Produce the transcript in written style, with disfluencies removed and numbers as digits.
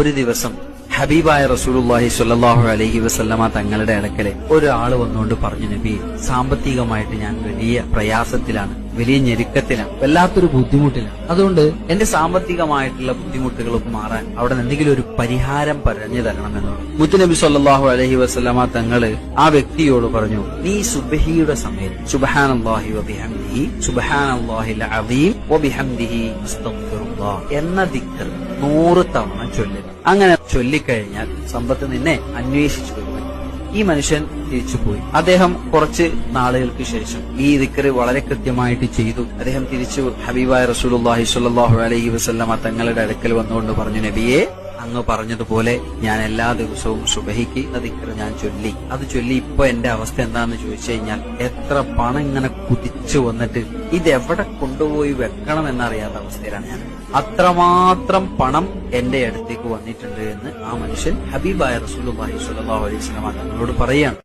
ഒരു ദിവസം ഹബീബായ റസൂലുള്ളാഹി സ്വല്ലല്ലാഹു അലൈഹി വസല്ലമ തങ്ങളുടെ അടുക്കലെ ഒരാള് വന്നുകൊണ്ട് പറഞ്ഞു, നബി, സാമ്പത്തികമായിട്ട് ഞാൻ വലിയ പ്രയാസത്തിലാണ്, വലിയ ഞെരുക്കത്തിലാണ്, വല്ലാത്തൊരു ബുദ്ധിമുട്ടിലാണ്. അതുകൊണ്ട് എന്റെ സാമ്പത്തികമായിട്ടുള്ള ബുദ്ധിമുട്ടുകളൊക്കെ മാറാൻ അവിടെ എന്തെങ്കിലും ഒരു പരിഹാരം പറഞ്ഞു തരണമെന്നുണ്ട്. മുത്തുനബി സ്വല്ലല്ലാഹു അലൈഹി വസല്ലമ തങ്ങള് ആ വ്യക്തിയോട് പറഞ്ഞു, നീ സുബ്ഹിയുടെ സമയത്ത് സുബ്ഹാനല്ലാഹി വബിഹംദിഹി സുബ്ഹാനല്ലാഹിൽ അസീം വബിഹംദിഹി അസ്തഗ്ഫിറുല്ലാഹ് എന്ന ദിക്ർ 100 തവണ ചൊല്ലുക. അങ്ങനെ ചൊല്ലിക്കഴിഞ്ഞാൽ സമ്പത്ത് നിന്നെ അന്വേഷിച്ചു വരും. ഈ മനുഷ്യൻ തിരിച്ചുപോയി. അദ്ദേഹം കുറച്ച് നാളുകൾക്ക് ശേഷം ഈ ദിക്ർ വളരെ കൃത്യമായിട്ട് ചെയ്തു. അദ്ദേഹം തിരിച്ചു ഹബീബായ റസൂലുള്ളാഹി സ്വല്ലല്ലാഹു അലൈഹി വസല്ലമ തങ്ങളുടെ അടുക്കൽ വന്നുകൊണ്ട് പറഞ്ഞു, നബിയെ, അങ്ങ് പറഞ്ഞതുപോലെ ഞാൻ എല്ലാ ദിവസവും സുബഹിക്ക് ദിക്ർ ഞാൻ ചൊല്ലി. അത് ചൊല്ലി ഇപ്പൊ എന്റെ അവസ്ഥ എന്താന്ന് ചോദിച്ചു കഴിഞ്ഞാൽ എത്ര പണം ഇങ്ങനെ കുതിച്ചു വന്നിട്ട് ഇതെവിടെ കൊണ്ടുപോയി വെക്കണം എന്നറിയാത്ത അവസ്ഥയിലാണ് ഞാൻ. അത്രമാത്രം പണം എന്റെ അടുത്തേക്ക് വന്നിട്ടുണ്ട് എന്ന് ആ മനുഷ്യൻ ഹബീബായ റസൂലുള്ളാഹി സ്വല്ലല്ലാഹു അലൈഹി വസല്ലമ തങ്ങളോട് പറയാണ്.